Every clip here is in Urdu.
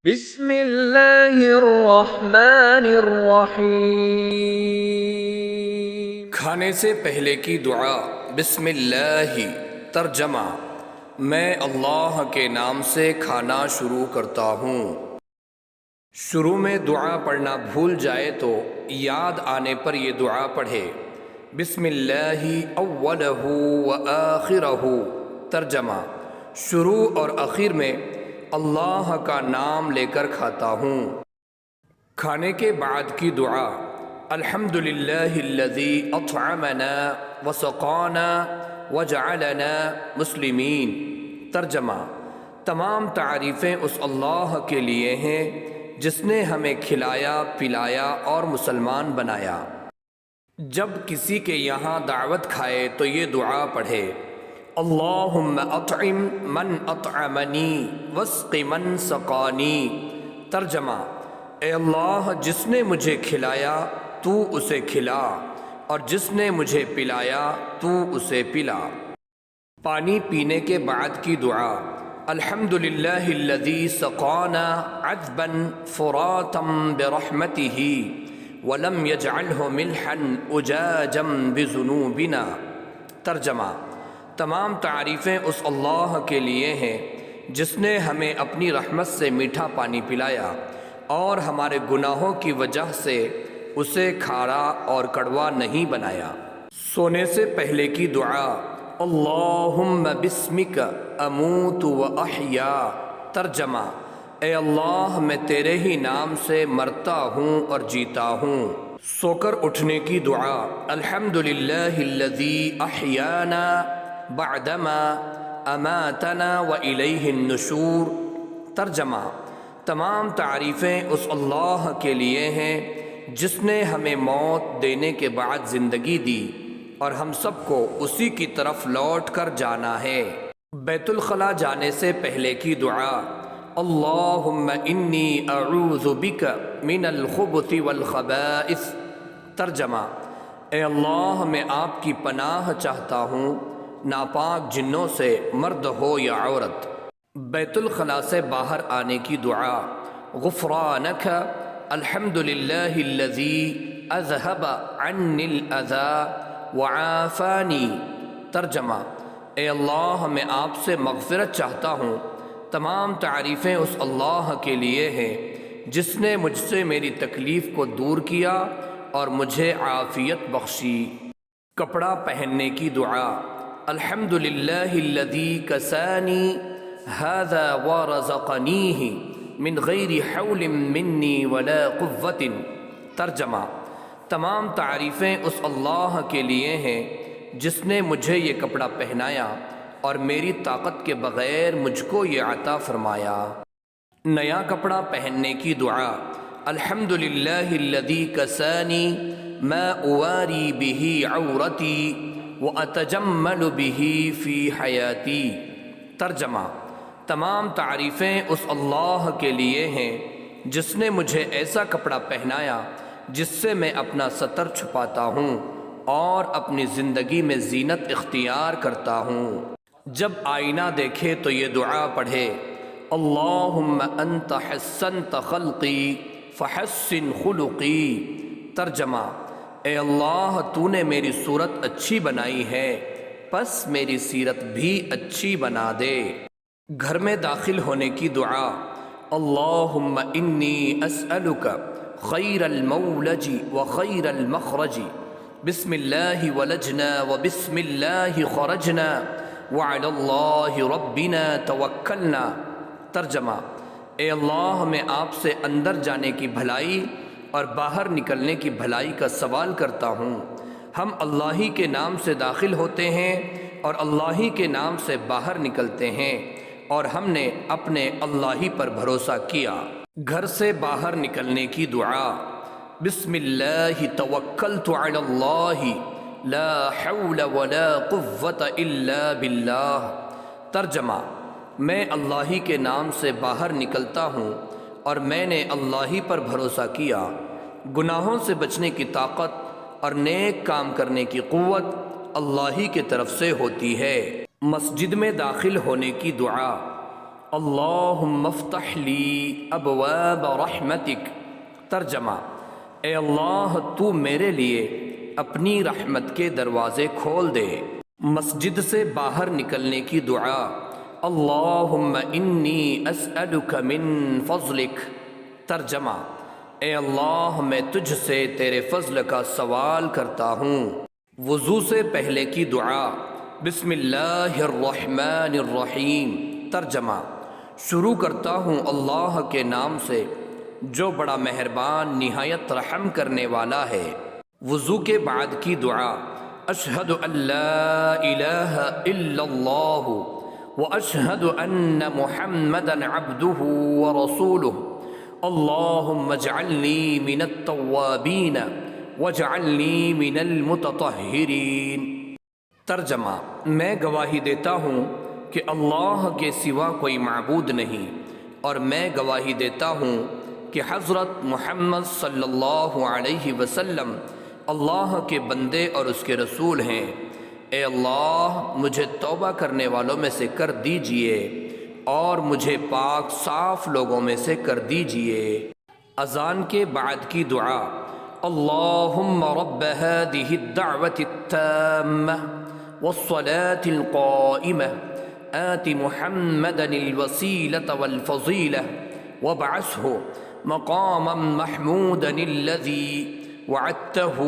بسم اللہ الرحمن الرحیم۔ کھانے سے پہلے کی دعا۔ بسم اللہ۔ ترجمہ: میں اللہ کے نام سے کھانا شروع کرتا ہوں۔ شروع میں دعا پڑھنا بھول جائے تو یاد آنے پر یہ دعا پڑھے۔ بسم اللہ اولہ و آخرہ۔ ترجمہ: شروع اور آخر میں اللہ کا نام لے کر کھاتا ہوں۔ کھانے کے بعد کی دعا۔ الحمدللہ الذی اطعمنا وسقانا وجعلنا مسلمین۔ ترجمہ: تمام تعریفیں اس اللہ کے لیے ہیں جس نے ہمیں کھلایا پلایا اور مسلمان بنایا۔ جب کسی کے یہاں دعوت کھائے تو یہ دعا پڑھے: اللہم اطعم من اطعمنی واسق من سقانی۔ ترجمہ: اے اللہ، جس نے مجھے کھلایا تو اسے کھلا، اور جس نے مجھے پلایا تو اسے پلا۔ پانی پینے کے بعد کی دعا۔ الحمدللہ الذی سقانا عذبا فراتا برحمتہ ولم یجعلہ ملحا اجاجا بذنوبنا۔ ترجمہ: تمام تعریفیں اس اللہ کے لیے ہیں جس نے ہمیں اپنی رحمت سے میٹھا پانی پلایا اور ہمارے گناہوں کی وجہ سے اسے کھارا اور کڑوا نہیں بنایا۔ سونے سے پہلے کی دعا۔ اللہم بسمک اموت و احیا۔ ترجمہ: اے اللہ، میں تیرے ہی نام سے مرتا ہوں اور جیتا ہوں۔ سو کر اٹھنے کی دعا۔ الحمدللہ الذی احیانا بعدما اماتنا والیہ النشور۔ ترجمہ: تمام تعریفیں اس اللہ کے لیے ہیں جس نے ہمیں موت دینے کے بعد زندگی دی اور ہم سب کو اسی کی طرف لوٹ کر جانا ہے۔ بیت الخلاء جانے سے پہلے کی دعا۔ اللہم انی اعوذ بک من الخبث والخبائث۔ ترجمہ: اے اللہ، میں آپ کی پناہ چاہتا ہوں ناپاک جنوں سے، مرد ہو یا عورت۔ بیت الخلاء سے باہر آنے کی دعا۔ غفرانک الحمدللہ الذی اذہب عنی الاذی وعافانی۔ ترجمہ: اے اللہ، میں آپ سے مغفرت چاہتا ہوں۔ تمام تعریفیں اس اللہ کے لیے ہیں جس نے مجھ سے میری تکلیف کو دور کیا اور مجھے عافیت بخشی۔ کپڑا پہننے کی دعا۔ الحمدللہ الذی کسانی ھذا ورزقنیہ من غیر حول منی ولا قوۃ۔ ترجمہ: تمام تعریفیں اس اللہ کے لیے ہیں جس نے مجھے یہ کپڑا پہنایا اور میری طاقت کے بغیر مجھ کو یہ عطا فرمایا۔ نیا کپڑا پہننے کی دعا۔ الحمدللہ الذی کسانی ما اواری بہ عورتی واتجمل بہ فی حیاتی۔ ترجمہ: تمام تعریفیں اس اللہ کے لیے ہیں جس نے مجھے ایسا کپڑا پہنایا جس سے میں اپنا ستر چھپاتا ہوں اور اپنی زندگی میں زینت اختیار کرتا ہوں۔ جب آئینہ دیکھے تو یہ دعا پڑھے: اللہم انت حسنت خلقی فحسن خلقی۔ ترجمہ: اے اللہ، تو نے میری صورت اچھی بنائی ہے، پس میری سیرت بھی اچھی بنا دے۔ گھر میں داخل ہونے کی دعا۔ اللہم انی اسألک خیر المولج وخیر المخرج، بسم اللہ ولجنا وبسم اللہ خرجنا وعلی اللہ ربنا توکلنا۔ ترجمہ: اے اللہ، میں آپ سے اندر جانے کی بھلائی اور باہر نکلنے کی بھلائی کا سوال کرتا ہوں۔ ہم اللہ ہی کے نام سے داخل ہوتے ہیں اور اللہ ہی کے نام سے باہر نکلتے ہیں، اور ہم نے اپنے اللہ ہی پر بھروسہ کیا۔ گھر سے باہر نکلنے کی دعا۔ بسم اللہ توکلت علی اللہ لا حول ولا قوة الا باللہ۔ ترجمہ: میں اللہ ہی کے نام سے باہر نکلتا ہوں اور میں نے اللہ ہی پر بھروسہ کیا۔ گناہوں سے بچنے کی طاقت اور نیک کام کرنے کی قوت اللہ ہی کی طرف سے ہوتی ہے۔ مسجد میں داخل ہونے کی دعا۔ اللہم افتح لی ابواب رحمتک۔ ترجمہ: اے اللہ تو میرے لیے اپنی رحمت کے دروازے کھول دے۔ مسجد سے باہر نکلنے کی دعا: اللہم انی اسألک من فضلک۔ ترجمہ: اے اللہ میں تجھ سے تیرے فضل کا سوال کرتا ہوں۔ وضو سے پہلے کی دعا: بسم اللہ الرحمن الرحیم۔ ترجمہ: شروع کرتا ہوں اللہ کے نام سے جو بڑا مہربان نہایت رحم کرنے والا ہے۔ وضو کے بعد کی دعا: اشہد ان لا الہ الا اللہ واشہد ان محمدا عبدہ ورسولہ اللہم اجعلنی من التوابین واجعلنی من المتطہرین۔ ترجمہ: میں گواہی دیتا ہوں کہ اللہ کے سوا کوئی معبود نہیں، اور میں گواہی دیتا ہوں کہ حضرت محمد صلی اللہ علیہ وسلم اللہ کے بندے اور اس کے رسول ہیں۔ اے اللہ مجھے توبہ کرنے والوں میں سے کر دیجئے اور مجھے پاک صاف لوگوں میں سے کر دیجئے۔ اذان کے بعد کی دعا: اللہم رب هذه الدعوة التامة والصلاة القائمة آت محمدا الوسيلة والفضيلة وابعثه مقاما محمودا الذي وعدته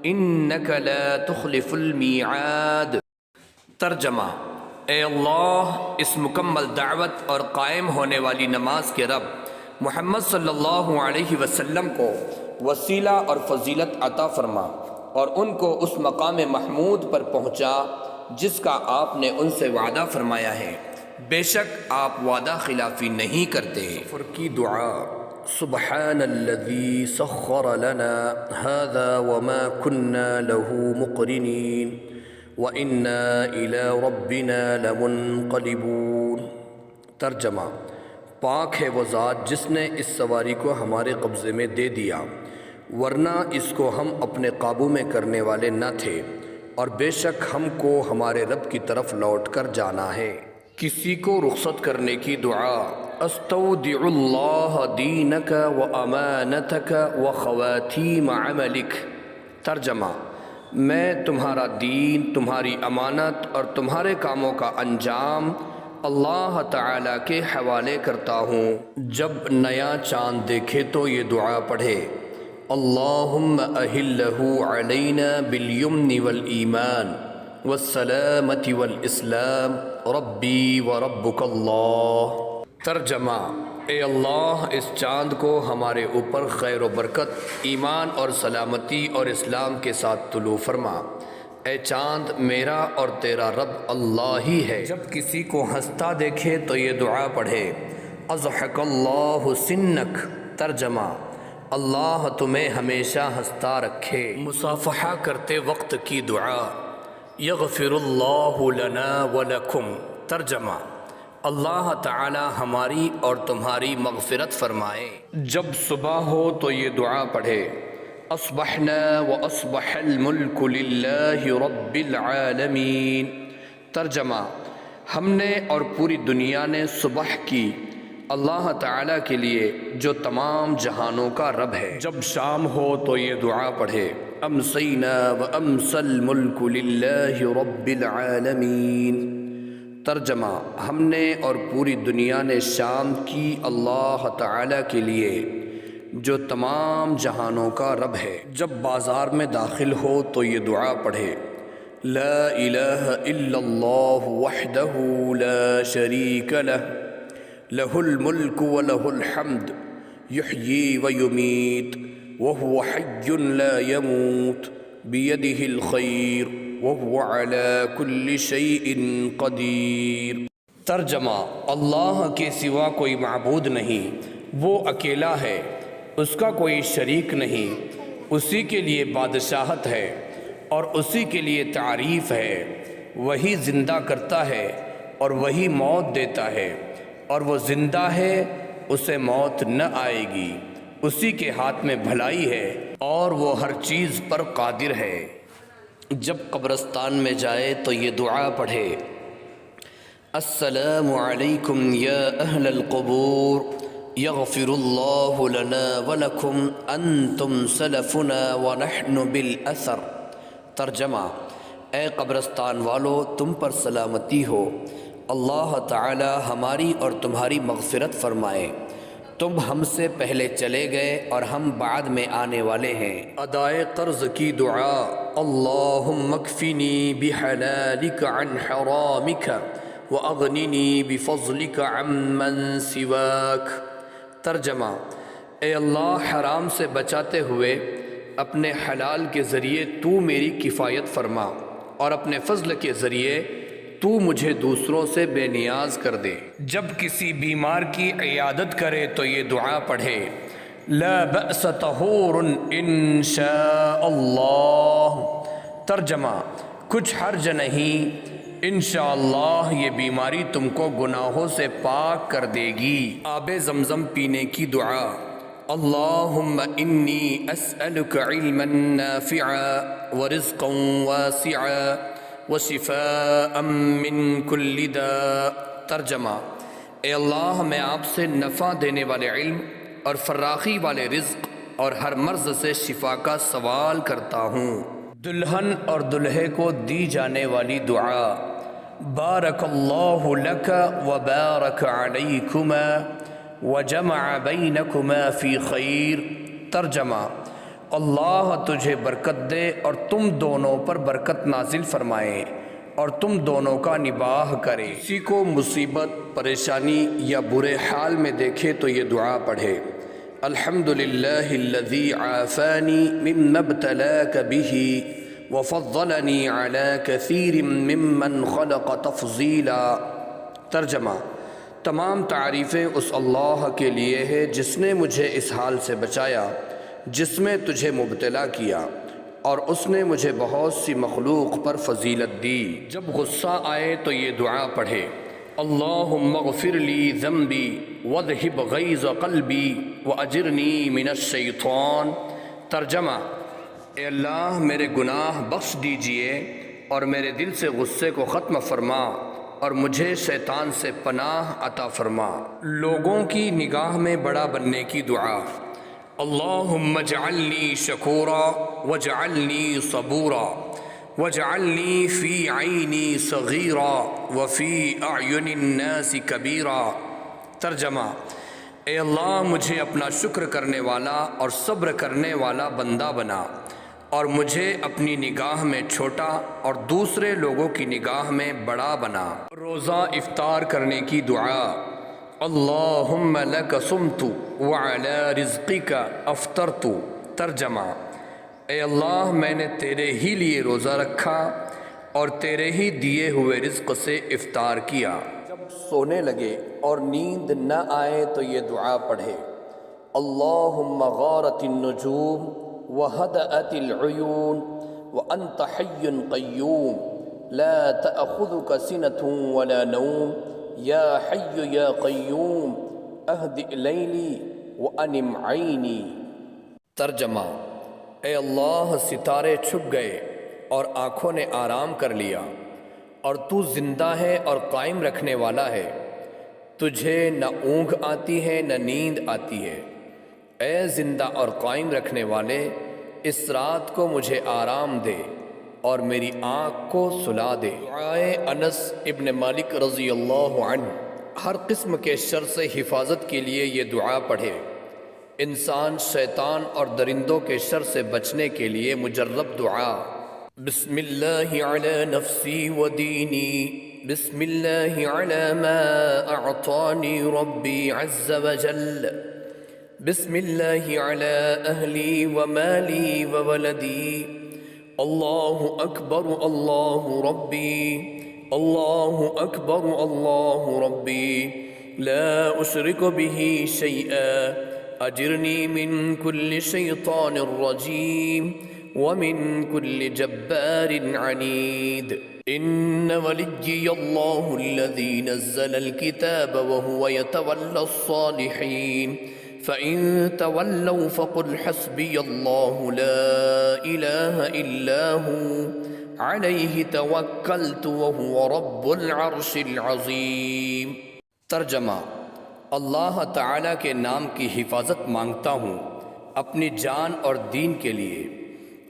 انك لا تخلف الميعاد۔ ترجمہ: اے اللہ اس مکمل دعوت اور قائم ہونے والی نماز کے رب محمد صلی اللہ علیہ وسلم کو وسیلہ اور فضیلت عطا فرما اور ان کو اس مقام محمود پر پہنچا جس کا آپ نے ان سے وعدہ فرمایا ہے، بے شک آپ وعدہ خلافی نہیں کرتے۔ سفر کی دعا: سبحان الذی سخر لنا هذا وما كنا له مقرنین وَإِنَّا إِلَىٰ رَبِّنَا لَمُنْقَلِبُونَ۔ ترجمہ: پاک ہے وہ ذات جس نے اس سواری کو ہمارے قبضے میں دے دیا، ورنہ اس کو ہم اپنے قابو میں کرنے والے نہ تھے، اور بے شک ہم کو ہمارے رب کی طرف لوٹ کر جانا ہے۔ کسی کو رخصت کرنے کی دعا: استودع اللہ دینک وامانتک وخواتیم عملک۔ ترجمہ: میں تمہارا دین، تمہاری امانت اور تمہارے کاموں کا انجام اللہ تعالیٰ کے حوالے کرتا ہوں۔ جب نیا چاند دیکھے تو یہ دعا پڑھے: اللہم اہلہ علینا بالیمن والایمان والسلامۃ والاسلام ربی وربک اللہ۔ ترجمہ: اے اللہ اس چاند کو ہمارے اوپر خیر و برکت، ایمان اور سلامتی اور اسلام کے ساتھ طلوع فرما۔ اے چاند میرا اور تیرا رب اللہ ہی ہے۔ جب کسی کو ہنستا دیکھے تو یہ دعا پڑھے: اضحک اللہ سنک۔ ترجمہ: اللہ تمہیں ہمیشہ ہنستا رکھے۔ مصافحہ کرتے وقت کی دعا: یغفر اللہ لنا ولکم۔ ترجمہ: اللہ تعالی ہماری اور تمہاری مغفرت فرمائے۔ جب صبح ہو تو یہ دعا پڑھے: اصبحنا واصبح الملک للہ رب العالمین۔ ترجمہ: ہم نے اور پوری دنیا نے صبح کی اللہ تعالیٰ کے لیے جو تمام جہانوں کا رب ہے۔ جب شام ہو تو یہ دعا پڑھے: امسینا وامسی الملک للہ رب العالمین۔ ترجمہ: ہم نے اور پوری دنیا نے شام کی اللہ تعالیٰ کے لیے جو تمام جہانوں کا رب ہے۔ جب بازار میں داخل ہو تو یہ دعا پڑھے: لا الہ الا اللہ وحدہ لا شریک لہ لہ الملک ولہ الحمد یحیی ویمیت وہو حی لا یموت بیدہ الخیر وہو علی کل شیء قدیر۔ ترجمہ: اللہ کے سوا کوئی معبود نہیں، وہ اکیلا ہے، اس کا کوئی شریک نہیں، اسی کے لیے بادشاہت ہے اور اسی کے لیے تعریف ہے۔ وہی زندہ کرتا ہے اور وہی موت دیتا ہے، اور وہ زندہ ہے اسے موت نہ آئے گی، اسی کے ہاتھ میں بھلائی ہے اور وہ ہر چیز پر قادر ہے۔ جب قبرستان میں جائے تو یہ دعا پڑھے: السلام علیکم یا اہل القبور یغفر اللہ لنا ولکم انتم سلفنا ونحن بالاثر۔ ترجمہ: اے قبرستان والو، تم پر سلامتی ہو، اللہ تعالی ہماری اور تمہاری مغفرت فرمائے، تم ہم سے پہلے چلے گئے اور ہم بعد میں آنے والے ہیں۔ ادائے قرض کی دعا: اللہم اکفنی بحلالک عن حرامک وَأَغْنِنِي بِفَضْلِكَ عَمَّن سِوَاكَ۔ ترجمہ: اے اللہ، حرام سے بچاتے ہوئے اپنے حلال کے ذریعے تو میری کفایت فرما، اور اپنے فضل کے ذریعے تو مجھے دوسروں سے بے نیاز کر دے۔ جب کسی بیمار کی عیادت کرے تو یہ دعا پڑھے: لا بأس طہور ان شاء اللہ۔ ترجمہ: کچھ حرج نہیں، انشاءاللہ یہ بیماری تم کو گناہوں سے پاک کر دے گی۔ آب زمزم پینے کی دعا: اللہم انی اسألک علما نافعا ورزقا واسعا وشفاء من کل داء۔ ترجمہ: اے اللہ، میں آپ سے نفع دینے والے علم اور فراخی والے رزق اور ہر مرض سے شفا کا سوال کرتا ہوں۔ دلہن اور دلہے کو دی جانے والی دعا: بارک اللہ لک وبارک علیکما وجمع بینکما فی خیر۔ ترجمہ: اللہ تجھے برکت دے اور تم دونوں پر برکت نازل فرمائے اور تم دونوں کا نباہ کرے۔ کسی کو مصیبت، پریشانی یا برے حال میں دیکھے تو یہ دعا پڑھے: الحمدللہ الذی عافانی مما ابتلاک بہ وفضلنی علی کثیر ممن خلق تفضیلا۔ ترجمہ: تمام تعریفیں اس اللہ کے لیے ہے جس نے مجھے اس حال سے بچایا جس میں تجھے مبتلا کیا، اور اس نے مجھے بہت سی مخلوق پر فضیلت دی۔ جب غصہ آئے تو یہ دعا پڑھے: اللہم اغفر لی ذنبی واذہب غیظ قلبی واجرنی من الشیطان۔ ترجمہ: اے اللہ، میرے گناہ بخش دیجئے اور میرے دل سے غصے کو ختم فرما اور مجھے شیطان سے پناہ عطا فرما۔ لوگوں کی نگاہ میں بڑا بننے کی دعا: اللہم اجعلنی شکورا واجعلنی صبورا واجعلنی فی عینی صغیرا وفی اعین الناس کبیرا۔ ترجمہ: اے اللہ، مجھے اپنا شکر کرنے والا اور صبر کرنے والا بندہ بنا، اور مجھے اپنی نگاہ میں چھوٹا اور دوسرے لوگوں کی نگاہ میں بڑا بنا۔ روزہ افطار کرنے کی دعا: اللہم لک صمت وعلی رزقک افطرت۔ ترجمہ: اے اللہ، میں نے تیرے ہی لیے روزہ رکھا اور تیرے ہی دیے ہوئے رزق سے افطار کیا۔ جب سونے لگے اور نیند نہ آئے تو یہ دعا پڑھے: اللہم غارت النجوم وہدأت العیون وانت حی قیوم لا تأخذک سنۃ ولا نوم یا حی یا قیوم اہدئ لیلی وانم عینی۔ ترجمہ: اے اللہ، ستارے چھپ گئے اور آنکھوں نے آرام کر لیا، اور تو زندہ ہے اور قائم رکھنے والا ہے، تجھے نہ اونگ آتی ہے نہ نیند آتی ہے۔ اے زندہ اور قائم رکھنے والے، اس رات کو مجھے آرام دے اور میری آنکھ کو سلا دے۔ دعائے انس ابن مالک رضی اللہ عنہ: ہر قسم کے شر سے حفاظت کے لیے یہ دعا پڑھے۔ انسان، شیطان اور درندوں کے شر سے بچنے کے لیے مجرب دعا: بسم اللہ علی نفسی و دینی، بسم اللہ علی ما اعطانی ربی عز وجل، بسم اللہ علی اہلی ومالی وولدی، اللہ اکبر اللہ ربی، اللہ اکبر اللہ ربی، لا اشرک بہ شیئا، اجرنی من کل شیطان رجیم ومن كل جبار عنيد، إن وليي الله الذي نزل الكتاب وهو يتولى الصالحين، فإن تولوا فقل حسبي الله لا إله إلا هو علیہ توکلت وہو رب العرش العظیم۔ ترجمہ: اللہ تعالیٰ کے نام کی حفاظت مانگتا ہوں اپنی جان اور دین کے لیے۔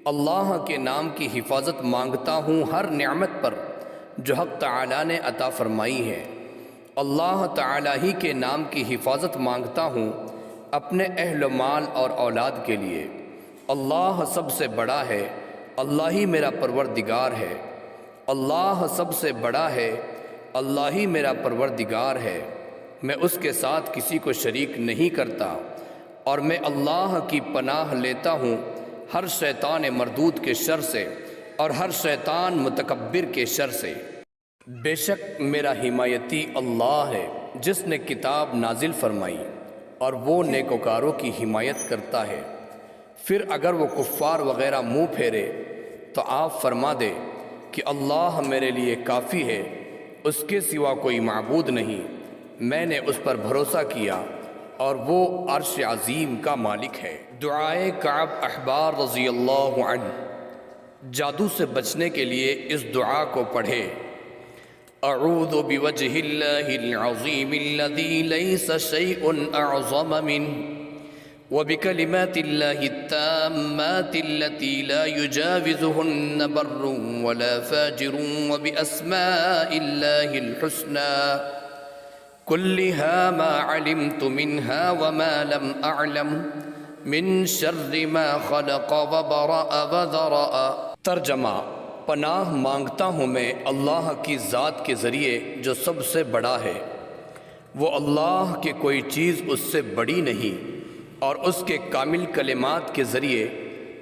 اللہ کے نام کی حفاظت مانگتا ہوں ہر نعمت پر جو حق تعالیٰ نے عطا فرمائی ہے۔ اللہ تعالیٰ ہی کے نام کی حفاظت مانگتا ہوں اپنے اہل و مال اور اولاد کے لیے۔ اللہ سب سے بڑا ہے، اللہ ہی میرا پروردگار ہے۔ اللہ سب سے بڑا ہے، اللہ ہی میرا پروردگار ہے۔ میں اس کے ساتھ کسی کو شریک نہیں کرتا، اور میں اللہ کی پناہ لیتا ہوں ہر شیطان مردود کے شر سے اور ہر شیطان متکبر کے شر سے۔ بے شک میرا حمایتی اللہ ہے جس نے کتاب نازل فرمائی، اور وہ نیکوکاروں کی حمایت کرتا ہے۔ پھر اگر وہ کفار وغیرہ منہ پھیرے تو آپ فرما دے کہ اللہ میرے لیے کافی ہے، اس کے سوا کوئی معبود نہیں، میں نے اس پر بھروسہ کیا اور وہ عرش عظیم کا مالک ہے۔ دعائے کعب احبار رضی اللہ عنہ۔ جادو سے بچنے کے لیے اس دعا کو پڑھے: اعوذ بوجہ اللہ العظیم الذی لیس شیء اعظم منہ وبکلمات اللہ التامات التي لا يجاوزهن بر ولا فاجر وباسماء اللہ الحسنى كلها ما علمت منها وما لم اعلم من شر ما خلق وبرأ وذرأ۔ ترجمہ: پناہ مانگتا ہوں میں اللہ کی ذات کے ذریعے جو سب سے بڑا ہے۔ وہ اللہ کہ کوئی چیز اس سے بڑی نہیں، اور اس کے کامل کلمات کے ذریعے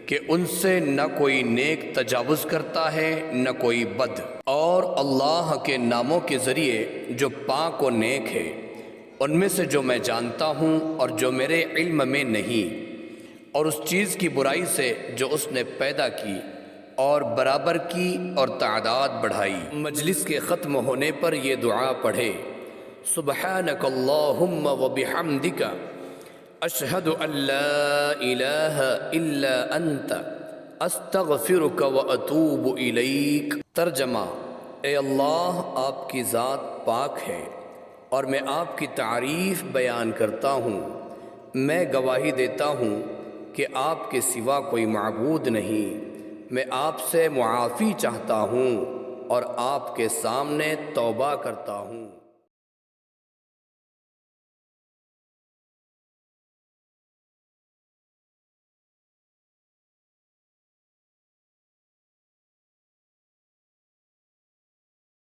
کہ ان سے نہ کوئی نیک تجاوز کرتا ہے نہ کوئی بد، اور اللہ کے ناموں کے ذریعے جو پاک و نیک ہے، ان میں سے جو میں جانتا ہوں اور جو میرے علم میں نہیں، اور اس چیز کی برائی سے جو اس نے پیدا کی اور برابر کی اور تعداد بڑھائی۔ مجلس کے ختم ہونے پر یہ دعا پڑھے: سبحانک اللہم وبحمدک اشہد ان لا الہ الا انت استغفرک واتوب الیک۔ ترجمہ: اے اللہ، آپ کی ذات پاک ہے اور میں آپ کی تعریف بیان کرتا ہوں۔ میں گواہی دیتا ہوں کہ آپ کے سوا کوئی معبود نہیں۔ میں آپ سے معافی چاہتا ہوں اور آپ کے سامنے توبہ کرتا ہوں۔